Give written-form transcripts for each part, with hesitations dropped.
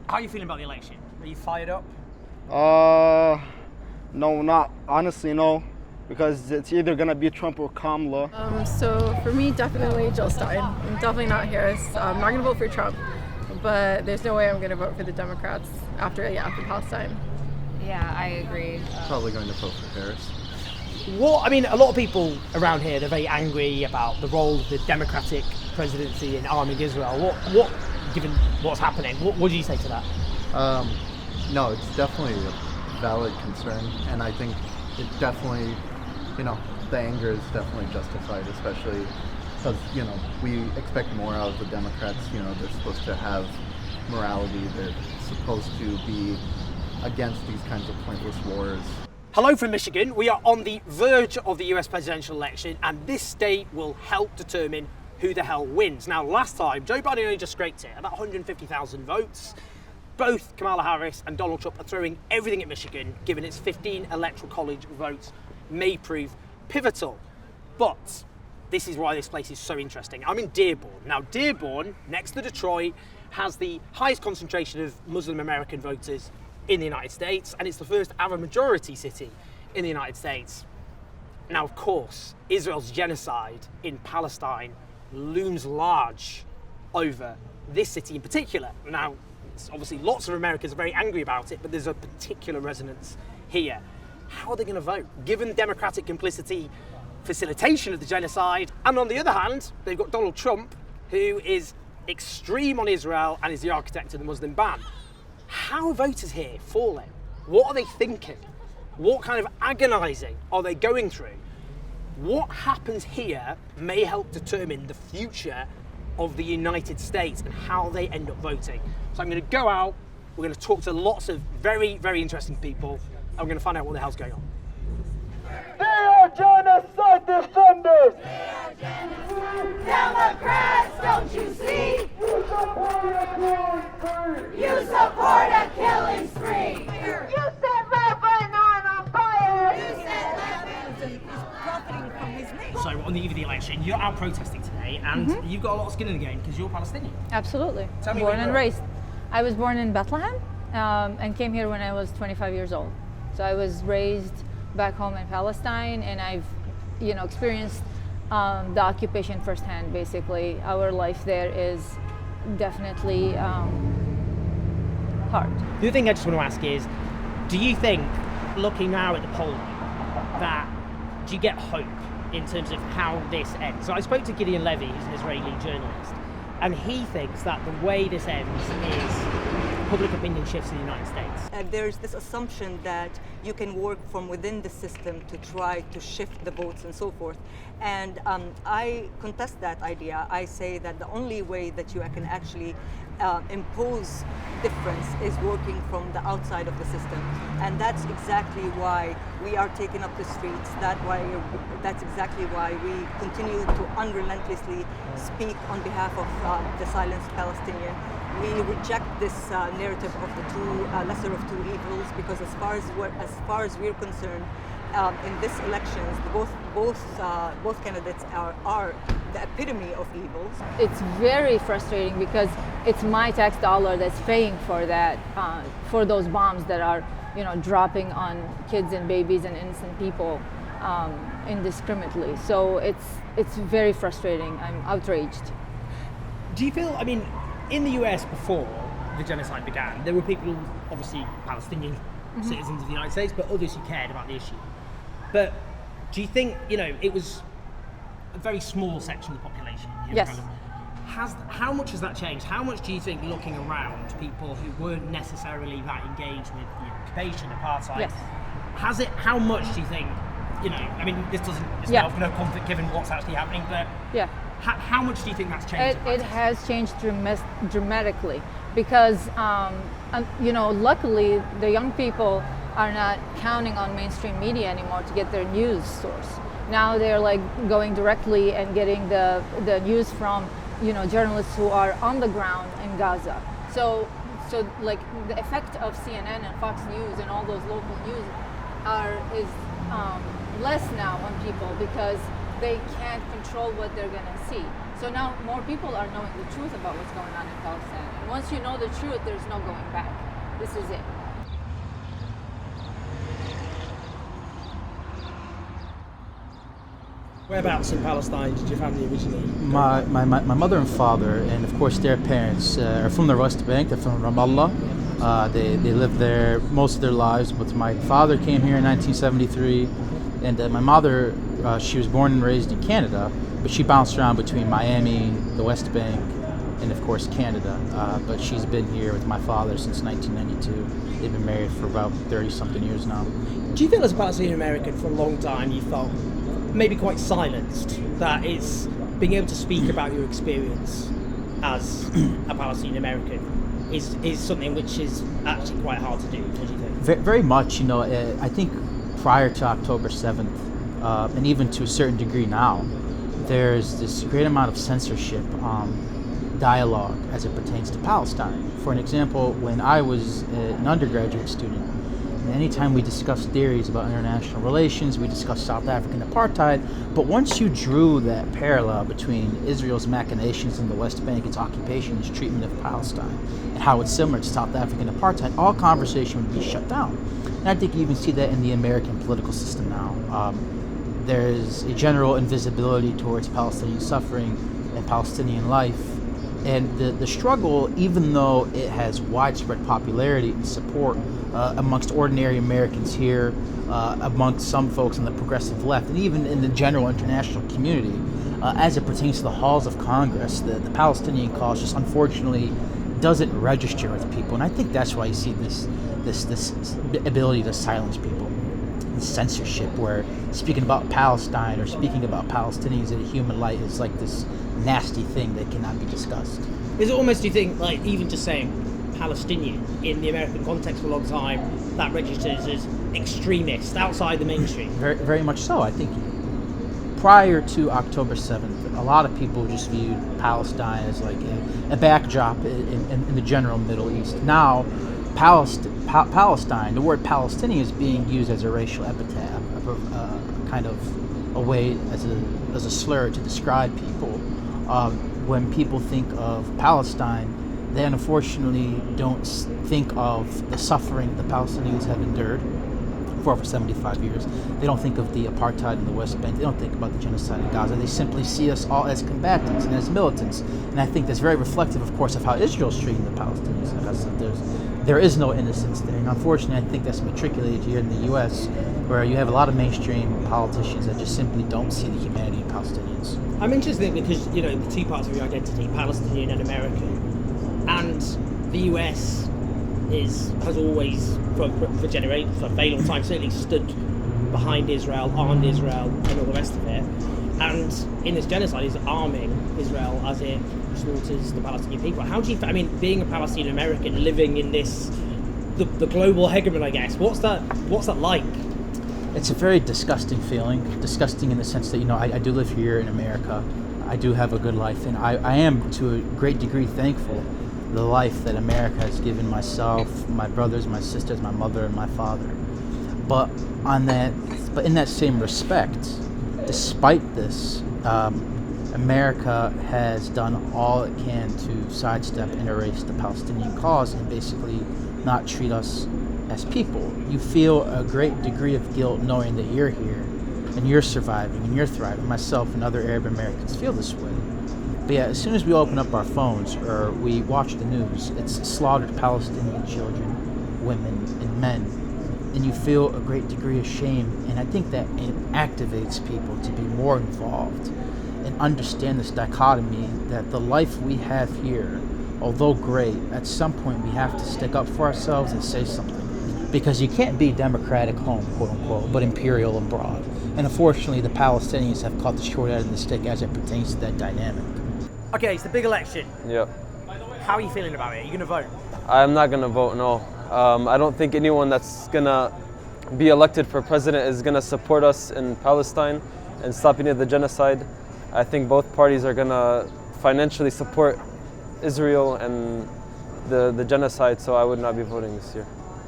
How are you feeling about the election? Are you fired up? No, not honestly, no, because it's either gonna be Trump or Kamala. So for me, definitely Jill Stein. I'm definitely not Harris. I'm not gonna vote for Trump, but there's no way I'm gonna vote for the Democrats after Palestine. Yeah, I agree. Probably going to vote for Harris. A lot of people around here, they're very angry about the role of the Democratic presidency in arming Israel. Given what's happening, what do you say to that? No, it's definitely a valid concern, and I think it definitely, the anger is definitely justified, especially because, we expect more out of the Democrats. They're supposed to have morality. They're supposed to be against these kinds of pointless wars. Hello from Michigan. We are on the verge of the US presidential election, and this state will help determine who the hell wins. Now, last time, Joe Biden only just scraped it, about 150,000 votes. Both Kamala Harris and Donald Trump are throwing everything at Michigan, given its 15 electoral college votes may prove pivotal. But this is why this place is so interesting. I'm in Dearborn. Now, Dearborn, next to Detroit, has the highest concentration of Muslim American voters in the United States, and it's the first Arab majority city in the United States. Now, of course, Israel's genocide in Palestine looms large over this city in particular. Now, obviously lots of Americans are very angry about it, but there's a particular resonance here. How are they going to vote? Given Democratic complicity, facilitation of the genocide, and on the other hand, they've got Donald Trump, who is extreme on Israel and is the architect of the Muslim ban. How are voters here falling? What are they thinking? What kind of agonising are they going through? What happens here may help determine the future of the United States and how they end up voting. So I'm going to go out, we're going to talk to lots of very, very interesting people, and we're going to find out what the hell's going on. They are genocide defenders! They are genocide Democrats, don't you see? You support a killing spree! You support a killing spree! You set Lebanon on fire! You said Lebanon is profiting from his name. So on the eve of the election, you're out protesting today, and you've got a lot of skin in the game because you're Palestinian. Absolutely. Tell me Born where you and grew up. raised. I was born in Bethlehem and came here when I was 25 years old. So I was raised back home in Palestine, and I've, experienced the occupation firsthand. Basically, our life there is definitely hard. The other thing I just want to ask is, do you think, looking now at the polling, do you get hope in terms of how this ends? So I spoke to Gideon Levy, who's an Israeli journalist, and he thinks that the way this ends is public opinion shifts in the United States. There's this assumption that you can work from within the system to try to shift the votes and so forth. And I contest that idea. I say that the only way that you can actually impose difference is working from the outside of the system. And that's exactly why we are taking up the streets. That's exactly why we continue to unrelentlessly speak on behalf of the silenced Palestinian. We reject this narrative of the lesser of two evils, because as far as we're concerned, in this elections, both candidates are the epitome of evils. It's very frustrating because it's my tax dollar that's paying for that, for those bombs that are, dropping on kids and babies and innocent people indiscriminately. So it's very frustrating. I'm outraged. Do you feel, in the US before the genocide began, there were people, obviously Palestinian citizens of the United States, but others who cared about the issue. But do you think, it was a very small section of the population? Yes. How much has that changed? How much do you think, looking around, people who weren't necessarily that engaged with the occupation, apartheid, Yes. How much do you think, it's not of no comfort given what's actually happening, but Yeah. How much do you think that's changed? It has changed dramatically because, luckily the young people are not counting on mainstream media anymore to get their news source. Now they're going directly and getting the news from, journalists who are on the ground in Gaza. So the effect of CNN and Fox News and all those local news is less now on people because they can't control what they're going to see. So now more people are knowing the truth about what's going on in Palestine. And once you know the truth, there's no going back. This is it. Whereabouts in Palestine did your family originally? My mother and father, and of course their parents, are from the West Bank. They're from Ramallah. They lived there most of their lives. But my father came here in 1973, and my mother, she was born and raised in Canada, but she bounced around between Miami, the West Bank, and of course Canada. But she's been here with my father since 1992. They've been married for about 30-something years now. Do you feel as a Palestinian American for a long time you felt maybe quite silenced, that is being able to speak about your experience as a Palestinian American is something which is actually quite hard to do? What do you think? Very much, I think prior to October 7th, and even to a certain degree now, there's this great amount of censorship dialogue as it pertains to Palestine. For an example, when I was an undergraduate student, anytime we discussed theories about international relations, we discussed South African apartheid, but once you drew that parallel between Israel's machinations in the West Bank, its occupation, its treatment of Palestine, and how it's similar to South African apartheid, all conversation would be shut down. And I think you even see that in the American political system now. There's a general invisibility towards Palestinian suffering and Palestinian life. And the struggle, even though it has widespread popularity and support amongst ordinary Americans here, amongst some folks on the progressive left, and even in the general international community, as it pertains to the halls of Congress, the Palestinian cause just unfortunately doesn't register with people. And I think that's why you see this ability to silence people. Censorship, where speaking about Palestine or speaking about Palestinians in a human light is like this nasty thing that cannot be discussed. Is it almost, do you think, like even just saying Palestinian in the American context for a long time, that registers as extremist outside the mainstream? Very, very much so. I think prior to October 7th, a lot of people just viewed Palestine as like a backdrop in the general Middle East. Now, Palestine, the word Palestinian is being used as a racial epithet, kind of a way as a slur to describe people. When people think of Palestine, they unfortunately don't think of the suffering the Palestinians have endured for over 75 years. They don't think of the apartheid in the West Bank. They don't think about the genocide in Gaza. They simply see us all as combatants and as militants. And I think that's very reflective, of course, of how Israel's treating the Palestinians. There is no innocence there. And unfortunately, I think that's matriculated here in the U.S., where you have a lot of mainstream politicians that just simply don't see the humanity of Palestinians. I'm interested because, the two parts of your identity, Palestinian and American, and the U.S. has always, for a very long time, certainly stood behind Israel, armed Israel, and all the rest of it. And in this genocide, is arming Israel as it slaughters the Palestinian people. How do you, being a Palestinian American, living in this, the global hegemon, I guess, what's that like? It's a very disgusting feeling. Disgusting in the sense that, I do live here in America. I do have a good life, and I am, to a great degree, thankful the life that America has given myself, my brothers, my sisters, my mother, and my father. But in that same respect, despite this, America has done all it can to sidestep and erase the Palestinian cause and basically not treat us as people. You feel a great degree of guilt knowing that you're here and you're surviving and you're thriving. Myself and other Arab Americans feel this way. But yeah, as soon as we open up our phones or we watch the news, it's slaughtered Palestinian children, women, and men. And you feel a great degree of shame. And I think that it activates people to be more involved and understand this dichotomy that the life we have here, although great, at some point we have to stick up for ourselves and say something. Because you can't be democratic home, quote unquote, but imperial abroad. And unfortunately, the Palestinians have caught the short end of the stick as it pertains to that dynamic. Okay, it's the big election. Yeah. How are you feeling about it? Are you going to vote? I'm not going to vote, no. I don't think anyone that's going to be elected for president is going to support us in Palestine and stopping the genocide. I think both parties are going to financially support Israel and the genocide, so I would not be voting this year.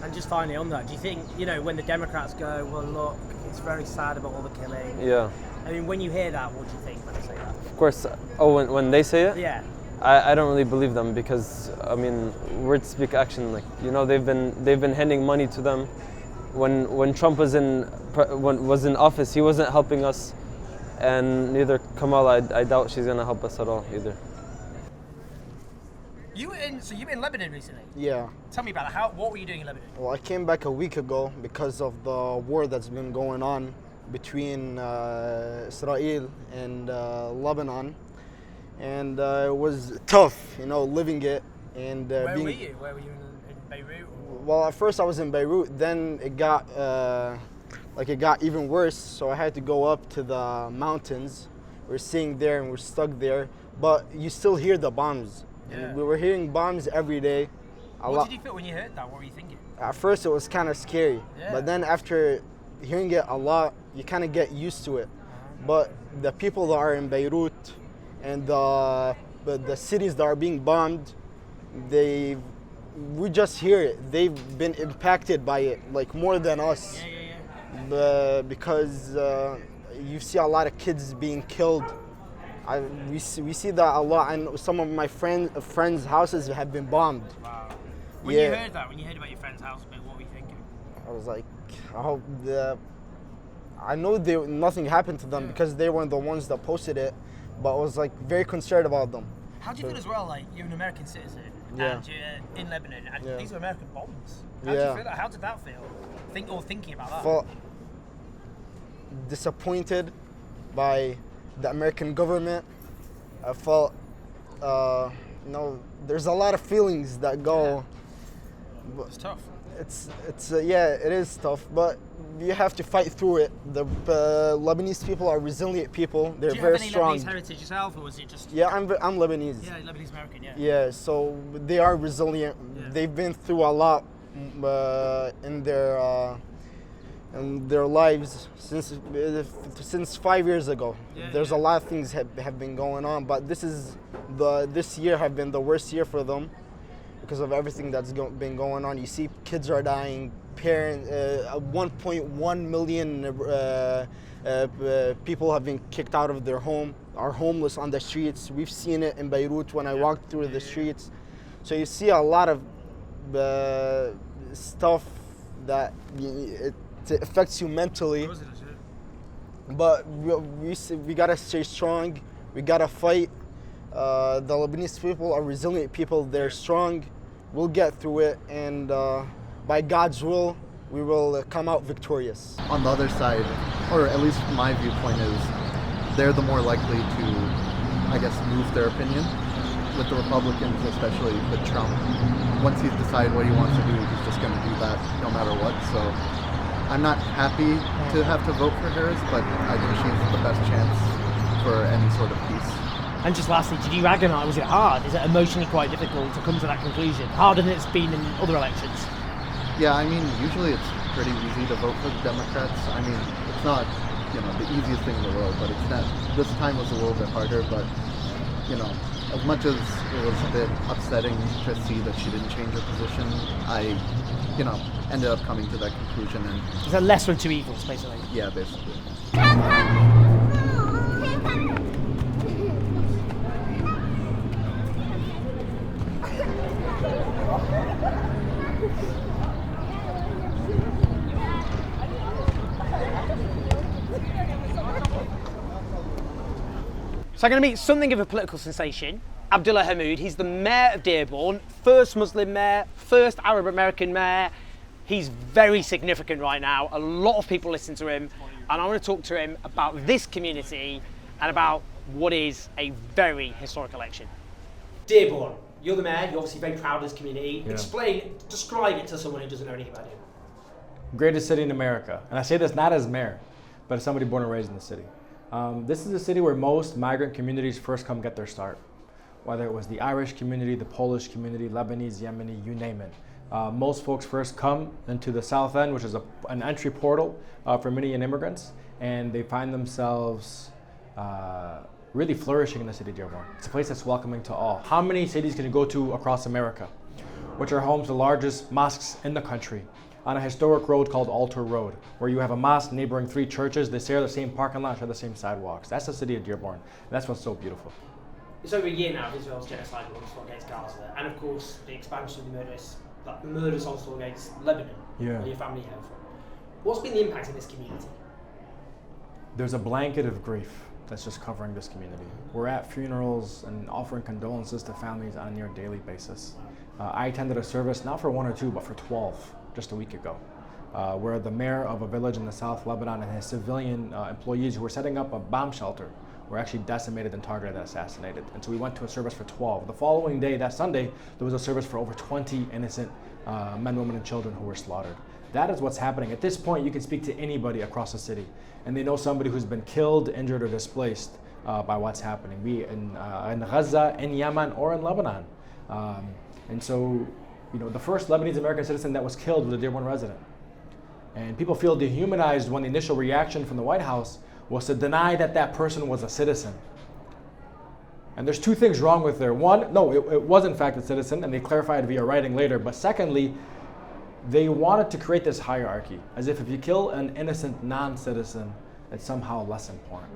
And just finally on that, do you think, when the Democrats go, well, look, it's very sad about all the killing. Yeah. I mean, when you hear that, what do you think when they say that? Of course, when they say it, Yeah. I don't really believe them because I mean, words speak action. Like, you know, they've been handing money to them. When Trump was in office, he wasn't helping us, and neither Kamala. I doubt she's gonna help us at all either. So you were in Lebanon recently? Yeah. Tell me about it. What were you doing in Lebanon? Well, I came back a week ago because of the war that's been going on between Israel and Lebanon, and it was tough, you know, living it and Where were you? Where were you in Beirut? Well, at first I was in Beirut. Then it got even worse. So I had to go up to the mountains. We're staying there and we're stuck there. But you still hear the bombs. Yeah. We were hearing bombs every day. What did you feel when you heard that? What were you thinking? At first it was kind of scary. Yeah. But then after hearing it a lot, you kind of get used to it. But the people that are in Beirut and the cities that are being bombed, we just hear it. They've been impacted by it, like more than us. Yeah. Because you see a lot of kids being killed. We see that a lot, and some of my friends' houses have been bombed. Wow. When you heard about your friend's house, what were you thinking? I was like, I know nothing happened to them because they weren't the ones that posted it, but I was like very concerned about them. How do you feel as well? Like, you're an American citizen and you're in Lebanon, and these are American bombs. How did you feel? How did that feel? Thinking about that. I felt disappointed by the American government. I felt, there's a lot of feelings that go. Yeah. It's tough. It is tough, but you have to fight through it. The Lebanese people are resilient people. They're very strong. Do you have any Lebanese heritage yourself, or was it just? Yeah, I'm Lebanese. Yeah, Lebanese American. Yeah. Yeah, so they are resilient. Yeah. They've been through a lot in their lives since 5 years ago. There's a lot of things have been going on, but this year have been the worst year for them because of everything that's been going on. You see, kids are dying. 1.1 million people have been kicked out of their home, are homeless on the streets. We've seen it in Beirut when I walked through the streets. So you see a lot of stuff that it affects you mentally. But we gotta stay strong. We gotta fight. The Lebanese people are resilient people. They're strong. We'll get through it, and by God's will, we will come out victorious. On the other side, or at least my viewpoint is, they're the more likely to, I guess, move their opinion. With the Republicans, especially with Trump, once he's decided what he wants to do, he's just going to do that no matter what. So I'm not happy to have to vote for Harris, but I think she's the best chance for any sort of peace. And just lastly, did you agonize? Was it hard? Is it emotionally quite difficult to come to that conclusion? Harder than it's been in other elections? Yeah, I mean, usually it's pretty easy to vote for the Democrats. I mean, it's not, the easiest thing in the world, but it's not. This time was a little bit harder, but, as much as it was a bit upsetting to see that she didn't change her position, I, ended up coming to that conclusion. And it's a lesser of two evils, basically. Yeah, basically. So I'm going to meet something of a political sensation, Abdullah Hammoud. He's the mayor of Dearborn, first Muslim mayor, first Arab American mayor. He's very significant right now. A lot of people listen to him, and I want to talk to him about this community and about what is a very historic election. Dearborn, you're the mayor, you're obviously very proud of this community. Yeah. Describe it to someone who doesn't know anything about it. Greatest city in America. And I say this not as mayor, but as somebody born and raised in the city. This is a city where most migrant communities first come get their start. Whether it was the Irish community, the Polish community, Lebanese, Yemeni, you name it. Most folks first come into the South End, which is an entry portal for many immigrants, and they find themselves really flourishing in the city of Dearborn. It's a place that's welcoming to all. How many cities can you go to across America, which are home to the largest mosques in the country, on a historic road called Altar Road, where you have a mosque neighboring 3 churches. They share the same parking lot, share the same sidewalks. That's the city of Dearborn. And that's what's so beautiful. It's over a year now of Israel's genocide onslaught against Gaza, and of course the expansion of the murderous onslaught against Lebanon, where your family hail from. What's been the impact of this community? There's a blanket of grief that's just covering this community. We're at funerals and offering condolences to families on a near daily basis. I attended a service not for 1 or 2, but for 12 just a week ago, where the mayor of a village in the South Lebanon and his civilian employees who were setting up a bomb shelter were actually decimated and targeted and assassinated. And so we went to a service for 12. The following day, that Sunday, there was a service for over 20 innocent men, women, and children who were slaughtered. That is what's happening. At this point, you can speak to anybody across the city, and they know somebody who's been killed, injured, or displaced by what's happening, be it in Gaza, in Yemen, or in Lebanon. And so, the first Lebanese American citizen that was killed was a Dearborn resident. And people feel dehumanized when the initial reaction from the White House was to deny that that person was a citizen. And there's 2 things wrong with there. One, no, it was in fact a citizen, and they clarified via writing later. But secondly, they wanted to create this hierarchy, as if you kill an innocent non-citizen, it's somehow less important.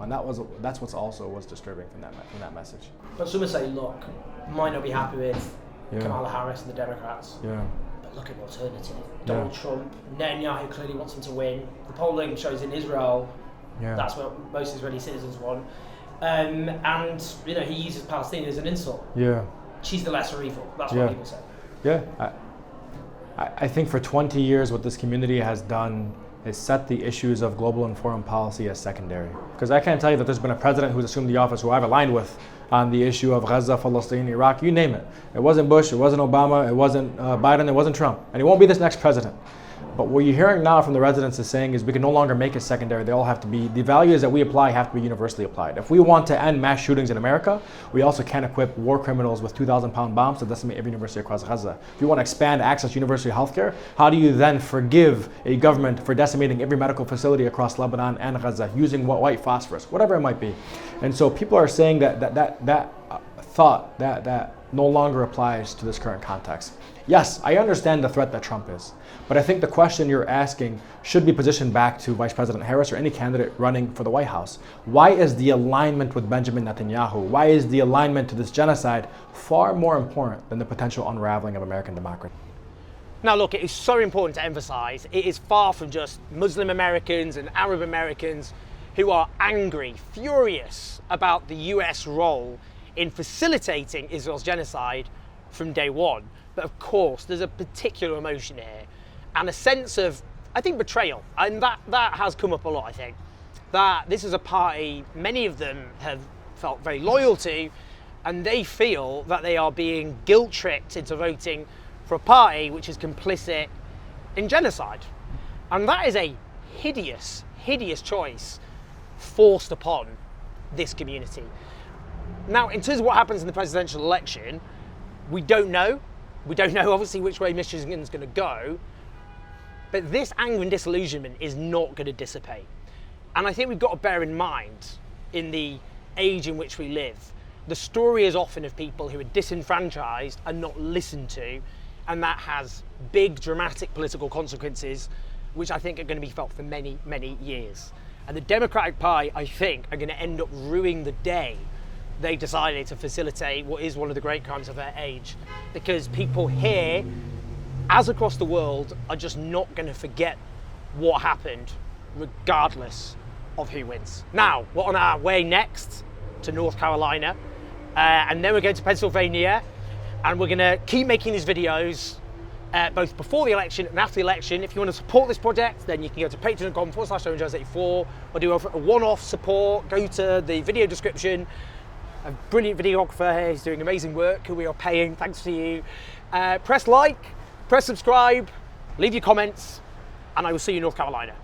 And that's what's also was disturbing from that message. But some would say, look, might not be happy with Kamala Harris and the Democrats. But look at the alternative. Donald Trump, Netanyahu clearly wants him to win. The polling shows in Israel that's what most Israeli citizens want. And he uses Palestine as an insult. She's the lesser evil. That's what people say. I think for 20 years what this community has done is set the issues of global and foreign policy as secondary. Because I can't tell you that there's been a president who's assumed the office who I've aligned with on the issue of Gaza, Palestine, Iraq, you name it. It wasn't Bush, it wasn't Obama, it wasn't Biden, it wasn't Trump. And it won't be this next president. But what you're hearing now from the residents is saying is we can no longer make it secondary. They all have to be, the values that we apply have to be universally applied. If we want to end mass shootings in America, we also can't equip war criminals with 2,000-pound bombs to decimate every university across Gaza. If you want to expand access to universal health care, how do you then forgive a government for decimating every medical facility across Lebanon and Gaza using white phosphorus, whatever it might be? And so people are saying that thought no longer applies to this current context. Yes, I understand the threat that Trump is, but I think the question you're asking should be positioned back to Vice President Harris or any candidate running for the White House. Why is the alignment with Benjamin Netanyahu, why is the alignment to this genocide far more important than the potential unraveling of American democracy? Now look, it is so important to emphasize, it is far from just Muslim Americans and Arab Americans who are angry, furious about the US role in facilitating Israel's genocide from day one. But of course, there's a particular emotion here and a sense of, I think, betrayal. And that has come up a lot, I think. That this is a party many of them have felt very loyal to, and they feel that they are being guilt-tricked into voting for a party which is complicit in genocide. And that is a hideous, hideous choice forced upon this community. Now, in terms of what happens in the presidential election, we don't know. We don't know, obviously, which way Michigan's going to go. But this anger and disillusionment is not going to dissipate. And I think we've got to bear in mind, in the age in which we live, the story is often of people who are disenfranchised and not listened to, and that has big, dramatic political consequences, which I think are going to be felt for many, many years. And the Democratic Party, I think, are going to end up ruining the day they decided to facilitate what is one of the great crimes of their age, because people here, as across the world, are just not going to forget what happened, regardless of who wins. Now, we're on our way next to North Carolina, and then we're going to Pennsylvania, and we're going to keep making these videos both before the election and after the election. If you want to support this project, then you can go to patreon.com/OwenJones84 or do a one-off support. Go to the video description. A brilliant videographer here, he's doing amazing work, who we are paying, thanks to you. Press like, press subscribe, leave your comments, and I will see you in North Carolina.